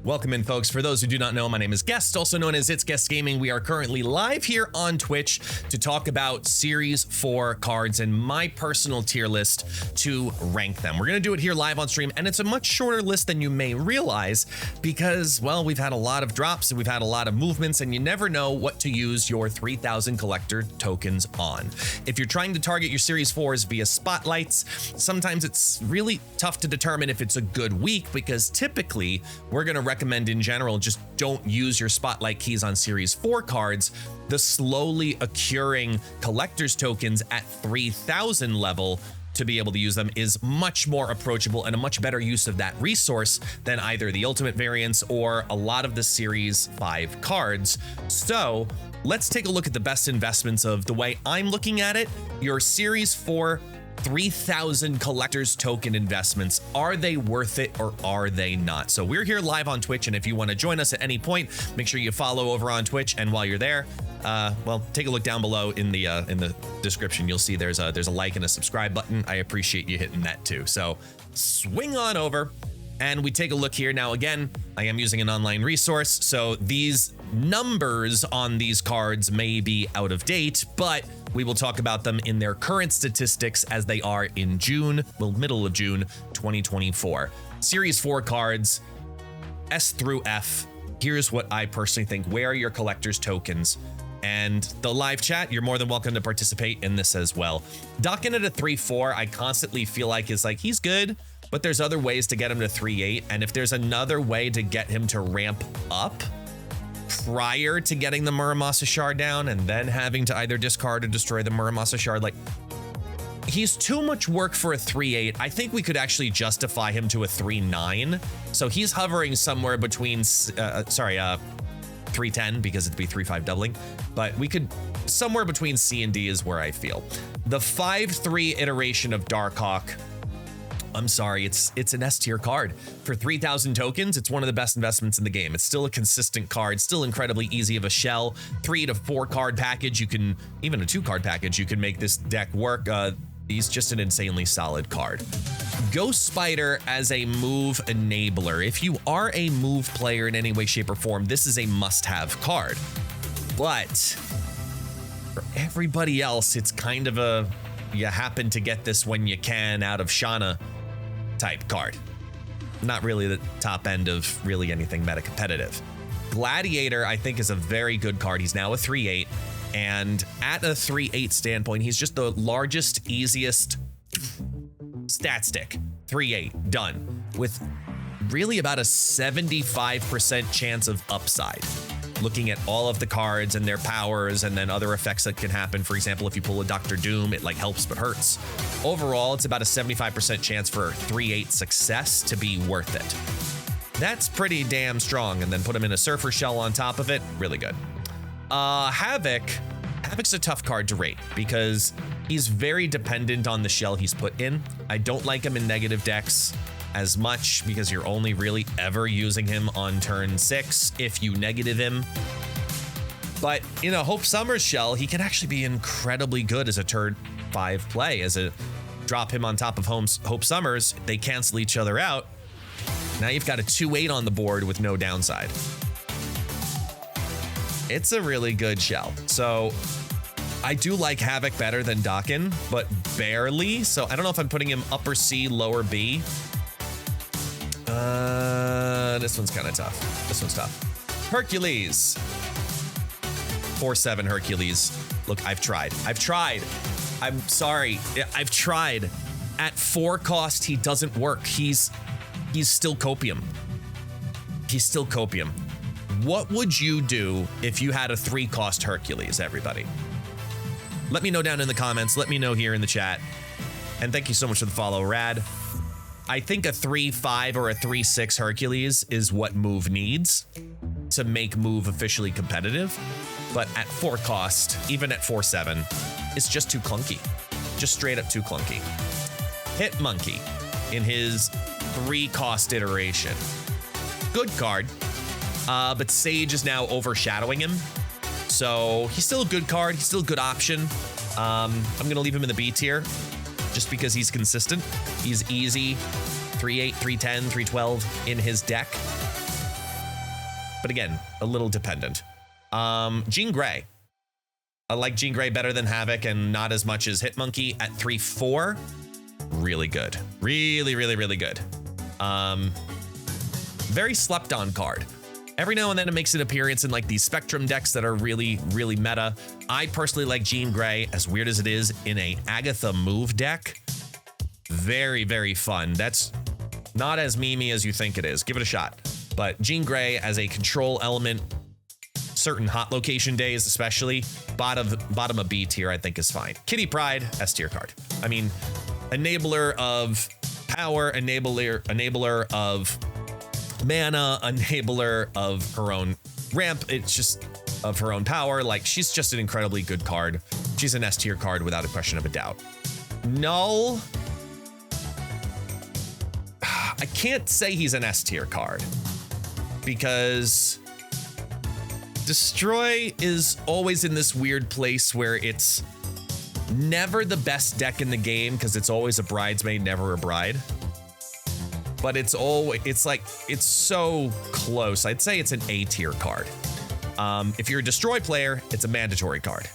Welcome in, folks. For those who do not know, my name is Guest, also known as ItsGuestGaming. We are currently live here on Twitch to talk about Series 4 cards and my personal tier list to rank them. We're going to do it here live on stream, and it's a much shorter list than you may realize because, well, we've had a lot of drops and we've had a lot of movements, and you never know what to use your 3,000 collector tokens on. If you're trying to target your Series 4s via spotlights, sometimes it's really tough to determine if it's a good week because typically we're going to recommend in general just don't use your spotlight keys on Series 4 cards. The slowly accruing collector's tokens at 3,000 level to be able to use them is much more approachable and a much better use of that resource than either the ultimate variants or a lot of the Series 5 cards. So let's take a look at the best investments of the way I'm looking at it. Your Series 4 3,000 collector's token investments. Are they worth it or are they not? So we're here live on Twitch, and if you want to join us at any point, make sure you follow over on Twitch. And while you're there, well, take a look down below in the description. You'll see there's a like and a subscribe button. I appreciate you hitting that too. So swing on over and we take a look here. Now, again, I am using an online resource, so these numbers on these cards may be out of date, but we will talk about them in their current statistics as they are in June, well, middle of June 2024. Series 4 cards, S through F. Here's what I personally think. Where are your collector's tokens? And the live chat, you're more than welcome to participate in this as well. Docking at a 3-4, I constantly feel like is like, he's good, but there's other ways to get him to 3-8. And if there's another way to get him to ramp up prior to getting the Muramasa Shard down and then having to either discard or destroy the Muramasa Shard, like, he's too much work for a 3-8. I think we could actually justify him to a 3-9. So he's hovering somewhere between, 3-10 because it'd be 3-5 doubling, but we could, somewhere between C and D is where I feel. The 5-3 iteration of Darkhawk, I'm sorry, it's an S tier card. For 3,000 tokens, it's one of the best investments in the game. It's still a consistent card, still incredibly easy of a shell. 3 to 4 card package, you can, even a 2 card package, you can make this deck work. He's just an insanely solid card. Ghost Spider as a move enabler. If you are a move player in any way, shape, or form, this is a must-have card. But for everybody else, it's kind of a, you happen to get this when you can out of Shana type card. Not really the top end of really anything meta competitive. Gladiator, I think, is a very good card. He's now a 3-8, and at a 3-8 standpoint, he's just the largest, easiest stat stick. 3-8, done. With really about a 75% chance of upside. Looking at all of the cards and their powers and then other effects that can happen. For example, if you pull a Dr. Doom, it like helps but hurts. Overall, it's about a 75% chance for 3-8 success to be worth it. That's pretty damn strong. And then put him in a Surfer Shell on top of it, really good. Havoc's a tough card to rate because he's very dependent on the shell he's put in. I don't like him in negative decks as much because you're only really ever using him on turn 6 if you negative him. But in a Hope Summers shell, he can actually be incredibly good as a turn 5 play. As a drop him on top of Hope Summers, they cancel each other out. Now you've got a 2-8 on the board with no downside. It's a really good shell. So I do like Havoc better than Dakin, but barely. So I don't know if I'm putting him upper C, lower B. This one's kind of tough. This one's tough. Hercules. 4-7 Hercules. Look, I've tried. I'm sorry. I've tried. At 4 cost, he doesn't work. He's still copium. He's still copium. What would you do if you had a 3 cost Hercules, everybody? Let me know down in the comments. Let me know here in the chat. And thank you so much for the follow, Rad. I think a 3-5 or a 3-6 Hercules is what Move needs to make Move officially competitive. But at 4 cost, even at 4-7, it's just too clunky. Just straight up too clunky. Hit Monkey in his 3 cost iteration. Good card, but Sage is now overshadowing him. So he's still a good card. He's still a good option. I'm going to leave him in the B tier just because he's consistent. He's easy, 3-8, 3-10, 3-12 in his deck. but again, a little dependent. Jean Grey. I like Jean Grey better than Havoc and not as much as Hitmonkey at 3-4. Really good. Really, really, really good. Very slept on card. Every now and then it makes an appearance in like these Spectrum decks that are really, really meta. I personally like Jean Grey, as weird as it is, in a Agatha move deck. Very, very fun. That's not as memey as you think it is. Give it a shot. But Jean Grey as a control element, certain hot location days especially, bottom of B tier I think is fine. Kitty Pryde, S tier card. I mean, enabler of power, enabler of mana, enabler of her own ramp. It's just of her own power. Like, she's just an incredibly good card. She's an S tier card without a question of a doubt. Null, I can't say he's an S tier card because Destroy is always in this weird place where it's never the best deck in the game because it's always a bridesmaid, never a bride. But it's so close. I'd say it's an A tier card. If you're a Destroy player, it's a mandatory card.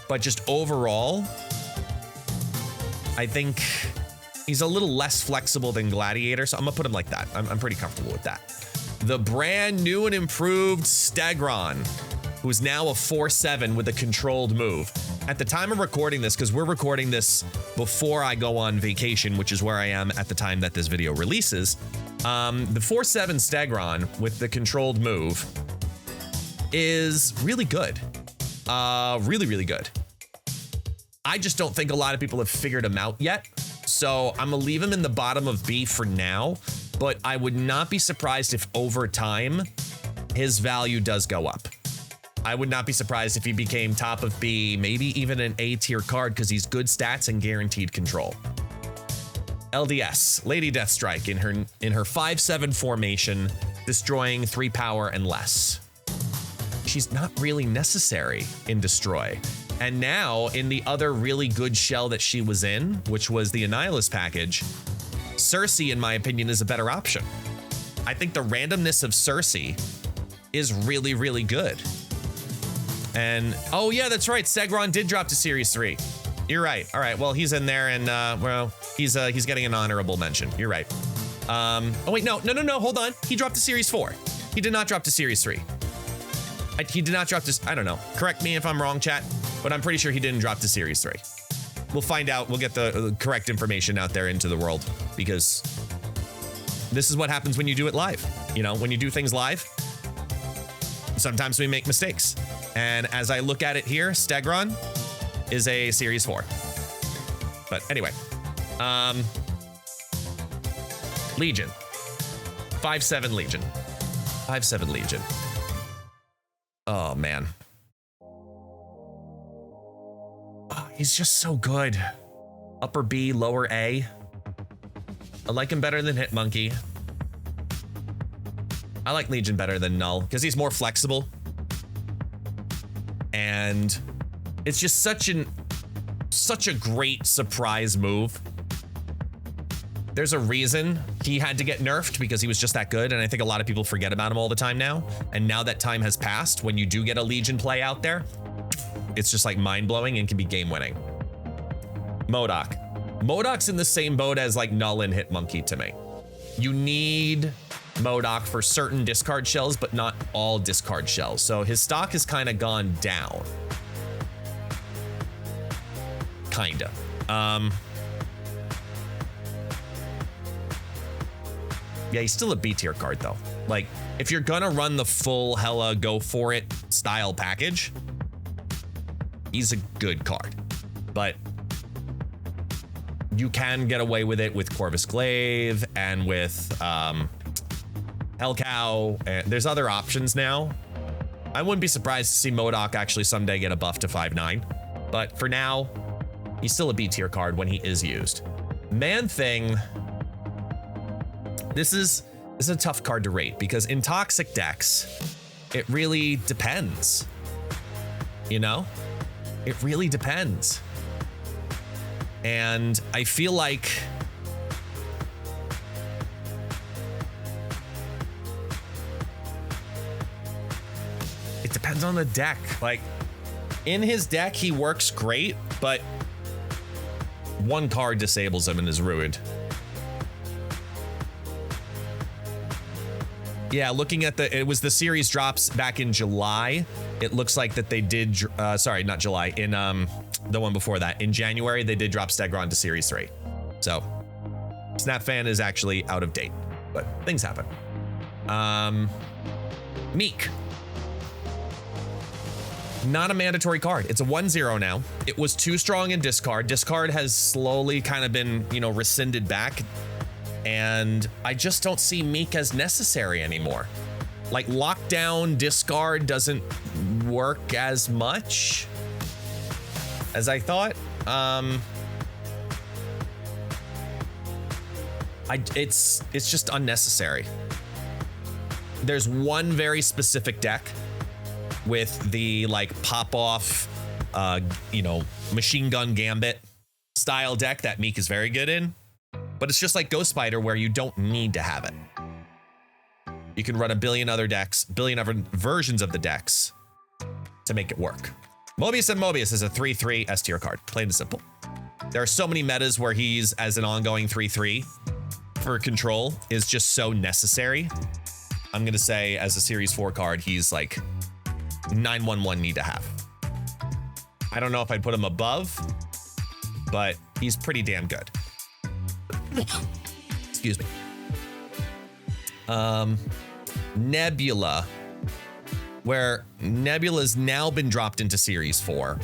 But just overall, I think he's a little less flexible than Gladiator, so I'm gonna put him like that. I'm pretty comfortable with that. The brand new and improved Stegron, who's now a 4/7 with a controlled move. At the time of recording this, because we're recording this before I go on vacation, which is where I am at the time that this video releases, the 4/7 Stegron with the controlled move is really good. Really, really good. I just don't think a lot of people have figured him out yet. So I'm gonna leave him in the bottom of B for now, but I would not be surprised if over time his value does go up. I would not be surprised if he became top of B, maybe even an A tier card because he's good stats and guaranteed control. LDS, Lady Deathstrike in her 5/7 formation, destroying 3 power and less. She's not really necessary in Destroy. And now in the other really good shell that she was in, which was the Annihilus package, Cersei, in my opinion, is a better option. I think the randomness of Cersei is really, really good. And oh yeah, that's right. Stegron did drop to Series 3. You're right. All right. Well, he's in there, and well, he's getting an honorable mention. You're right. Oh wait, no. Hold on. He dropped to Series 4. He did not drop to Series 3. He did not drop to. I don't know. Correct me if I'm wrong, chat. But I'm pretty sure he didn't drop to Series 3. We'll find out. We'll get the correct information out there into the world because this is what happens when you do it live. You know, when you do things live, sometimes we make mistakes. And as I look at it here, Stegron is a Series 4. But anyway, Legion, 5/7 Legion, 5/7 Legion. Oh man. Oh, he's just so good. Upper B, lower A. I like him better than Hitmonkey. I like Legion better than Null because he's more flexible. And it's just such a great surprise move. There's a reason he had to get nerfed because he was just that good, and I think a lot of people forget about him all the time now. And now that time has passed, when you do get a Legion play out there, it's just like mind-blowing and can be game-winning. MODOK. MODOK's in the same boat as like Null and Hitmonkey to me. You need MODOK for certain discard shells, but not all discard shells. So his stock has kind of gone down. Kinda. Yeah, he's still a B tier card though. Like, if you're gonna run the full hella go for it style package, he's a good card. But you can get away with it with Corvus Glaive and with Hellcow, and there's other options now. I wouldn't be surprised to see MODOK actually someday get a buff to 5/9, but for now, he's still a B tier card when he is used. Man-Thing, this is a tough card to rate because in toxic decks, it really depends. You know? It really depends. And I feel like it depends on the deck. Like, in his deck, he works great, but one card disables him and is ruined. Yeah, looking at it was the series drops back in July. It looks like that they did, sorry, not July, in the one before that. In January, they did drop Stegron to Series 3. So, Snap Fan is actually out of date, but things happen. Meek. Not a mandatory card. It's a 1/0 now. It was too strong in discard. Discard has slowly kind of been, you know, rescinded back. And I just don't see Meek as necessary anymore. Like, lockdown discard doesn't work as much as I thought. It's just unnecessary. There's one very specific deck with the like pop off, you know, machine gun gambit style deck that Meek is very good in. But it's just like Ghost Spider, where you don't need to have it. You can run a billion other decks, billion other versions of the decks to make it work. Mobius and Mobius is a 3/3 S tier card, plain and simple. There are so many metas where he's as an ongoing 3/3 for control is just so necessary. I'm gonna say as a Series 4 card, he's like 911 need to have. I don't know if I'd put him above, but he's pretty damn good. Excuse me. Nebula, where Nebula's now been dropped into Series 4.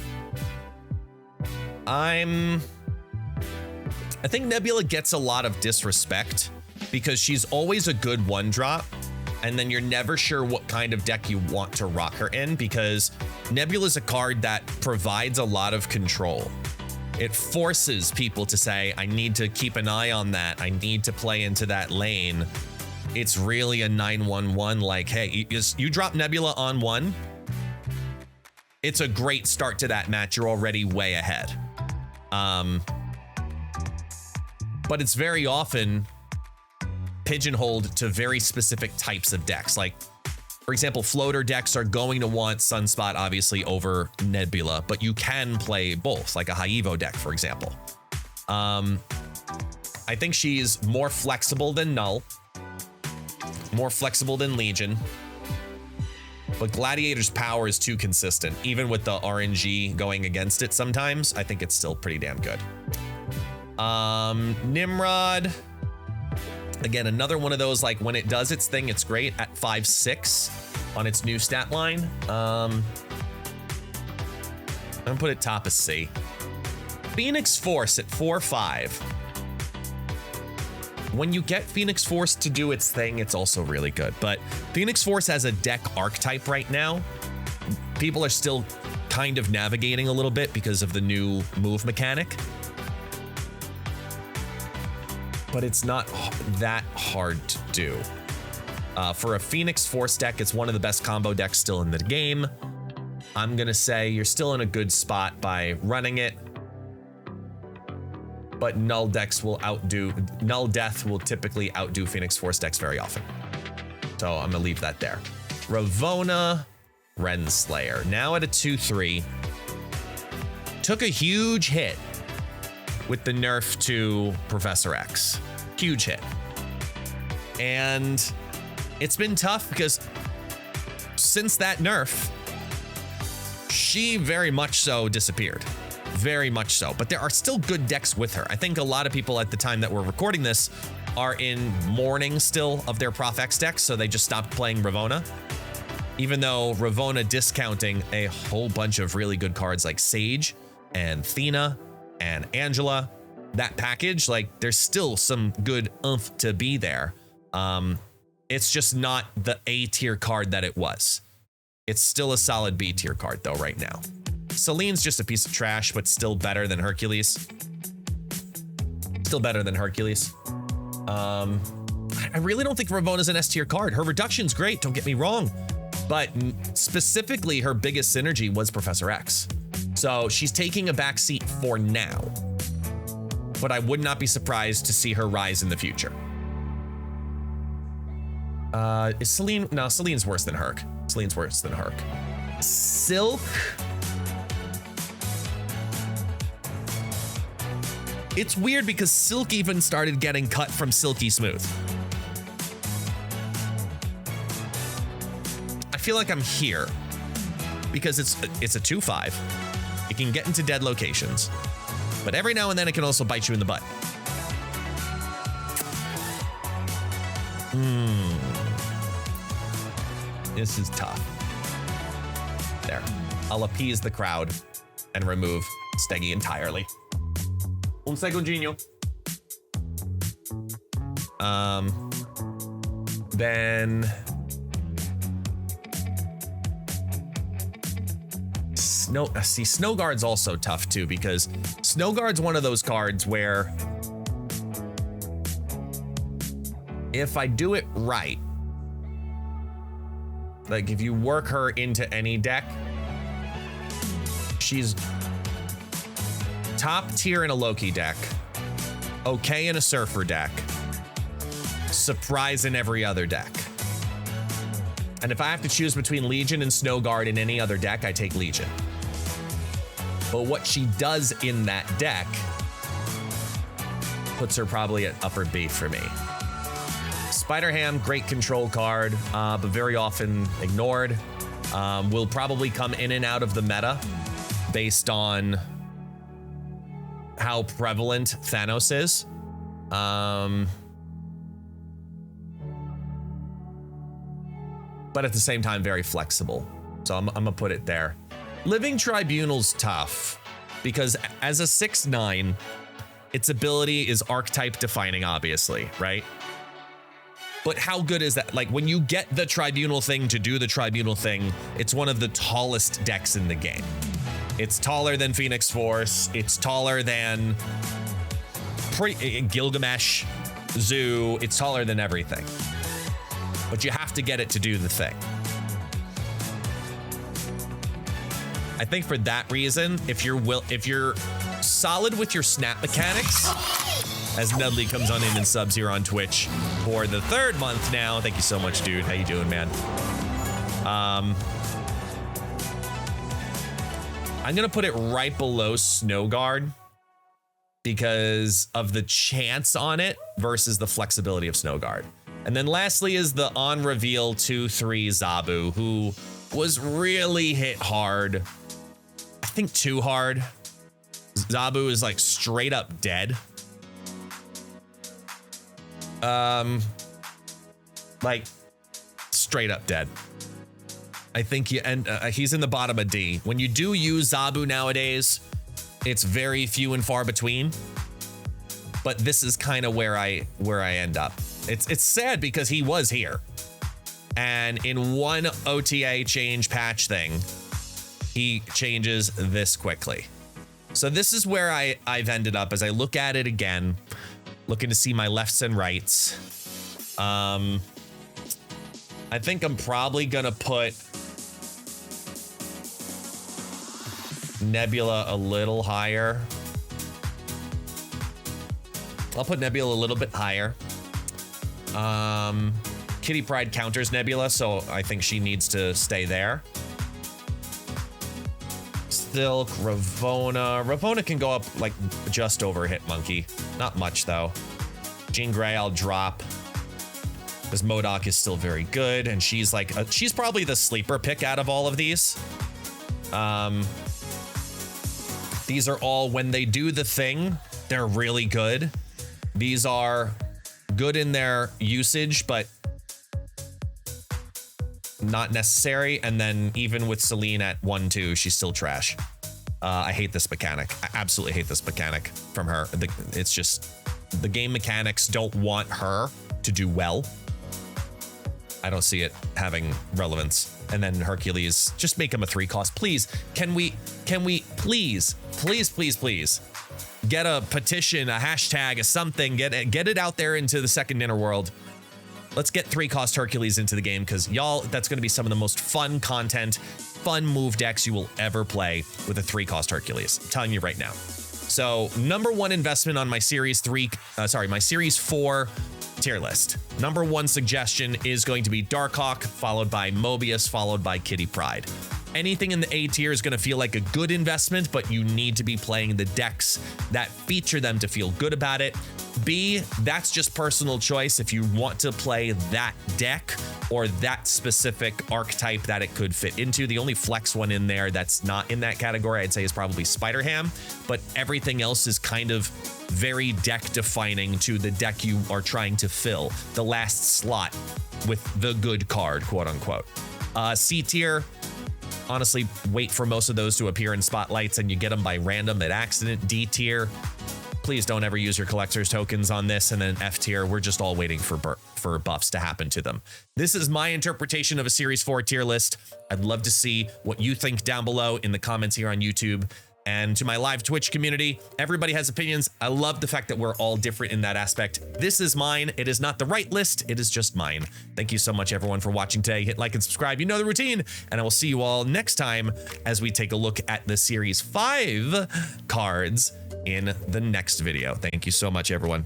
I think Nebula gets a lot of disrespect because she's always a good 1-drop, and then you're never sure what kind of deck you want to rock her in, because Nebula's a card that provides a lot of control. It forces people to say, I need to keep an eye on that. I need to play into that lane. It's really a 911, like, hey, you drop Nebula on 1. It's a great start to that match. You're already way ahead. But it's very often pigeonholed to very specific types of decks. Like, for example, floater decks are going to want Sunspot, obviously, over Nebula, but you can play both, like a Haivo deck, for example. I think she's more flexible than Null, more flexible than Legion, but Gladiator's power is too consistent. Even with the RNG going against it sometimes, I think it's still pretty damn good. Nimrod. Again, another one of those, like, when it does its thing, it's great at 5/6 on its new stat line. I'm gonna put it top of C. Phoenix Force at 4/5. When you get Phoenix Force to do its thing, it's also really good. But Phoenix Force as a deck archetype right now, people are still kind of navigating a little bit because of the new move mechanic. But it's not that hard to do. For a Phoenix Force deck, it's one of the best combo decks still in the game. I'm gonna say you're still in a good spot by running it, but Null Death will typically outdo Phoenix Force decks very often. So I'm gonna leave that there. Ravonna Renslayer, now at a 2/3. Took a huge hit with the nerf to Professor X. Huge hit. And it's been tough because since that nerf, she very much so disappeared. Very much so. But there are still good decks with her. I think a lot of people at the time that we're recording this are in mourning still of their Prof X decks, so they just stopped playing Ravonna. Even though Ravonna discounting a whole bunch of really good cards like Sage and Thena and Angela, that package, like, there's still some good oomph to be there. It's just not the A tier card that it was. It's still a solid B tier card though right now. Celine's just a piece of trash, but still better than Hercules. Still better than Hercules. I really don't think Ravonna's an S tier card. Her reduction's great, don't get me wrong, but specifically her biggest synergy was Professor X. So she's taking a back seat for now, but I would not be surprised to see her rise in the future. Is Celine? No, Celine's worse than Herc. Celine's worse than Herc. Silk. It's weird because Silk even started getting cut from Silky Smooth. I feel like I'm here because it's a 2/5. It can get into dead locations, but every now and then it can also bite you in the butt. This is tough. There. I'll appease the crowd and remove Steggy entirely. Un segundinho. Then Snow Guard's also tough too, because Snow Guard's one of those cards where if I do it right, like if you work her into any deck, she's top tier in a Loki deck, okay in a Surfer deck, surprise in every other deck. And if I have to choose between Legion and Snow Guard in any other deck, I take Legion. But what she does in that deck puts her probably at upper B for me. Spider Ham, great control card, but very often ignored. Will probably come in and out of the meta based on how prevalent Thanos is. But at the same time, very flexible. So I'm gonna put it there. Living Tribunal's tough because as a 6/9, its ability is archetype defining, obviously, right? But how good is that? Like when you get the Tribunal thing to do the Tribunal thing, it's one of the tallest decks in the game. It's taller than Phoenix Force. It's taller than Gilgamesh, Zoo. It's taller than everything. But you have to get it to do the thing. I think for that reason, if you're solid with your snap mechanics, as Nudley comes on in and subs here on Twitch for the 3rd month now. Thank you so much, dude. How you doing, man? I'm gonna put it right below Snow Guard because of the chance on it versus the flexibility of Snow Guard. And then lastly is the on reveal 2/3 Zabu, who was really hit hard. I think too hard. Zabu is like straight up dead. Like straight up dead. I think he's in the bottom of D. When you do use Zabu nowadays, it's very few and far between. But this is kind of where I end up. It's sad because he was here. And in one OTA change patch thing, he changes this quickly. So this is where I've ended up as I look at it again, looking to see my lefts and rights. I think I'm probably gonna put Nebula a little higher. I'll put Nebula a little bit higher. Kitty Pryde counters Nebula, so I think she needs to stay there. Silk, Ravonna. Ravonna can go up like just over Hitmonkey. Not much though. Jean Grey I'll drop because MODOK is still very good, and she's like she's probably the sleeper pick out of all of these. These are all, when they do the thing, they're really good. These are good in their usage, but not necessary. And then even with Celine at 1/2, she's still trash. I hate this mechanic. I absolutely hate this mechanic from her. It's just the game mechanics don't want her to do well. I don't see it having relevance. And then Hercules, just make him a 3-cost, please. Can we please get a petition, a hashtag, a something, get it out there into the second inner world. Let's get 3-cost Hercules into the game, because y'all, that's going to be some of the most fun content, fun move decks you will ever play with a 3-cost Hercules. I'm telling you right now. So #1 investment on my Series 4 tier list. Number one suggestion is going to be Darkhawk, followed by Mobius, followed by Kitty Pryde. Anything in the A tier is going to feel like a good investment, but you need to be playing the decks that feature them to feel good about it. B, that's just personal choice. If you want to play that deck or that specific archetype that it could fit into, the only flex one in there that's not in that category, I'd say, is probably Spider-Ham, but everything else is kind of very deck defining to the deck you are trying to fill, the last slot with the good card, quote unquote. C tier, honestly, wait for most of those to appear in spotlights and you get them by random at accident. D tier, please don't ever use your collector's tokens on this. And then F tier, we're just all waiting for buffs to happen to them. This is my interpretation of a Series 4 tier list. I'd love to see what you think down below in the comments here on YouTube. And to my live Twitch community, everybody has opinions. I love the fact that we're all different in that aspect. This is mine. It is not the right list. It is just mine. Thank you so much, everyone, for watching today. Hit like and subscribe. You know the routine. And I will see you all next time as we take a look at the Series 5 cards in the next video. Thank you so much, everyone.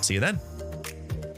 See you then.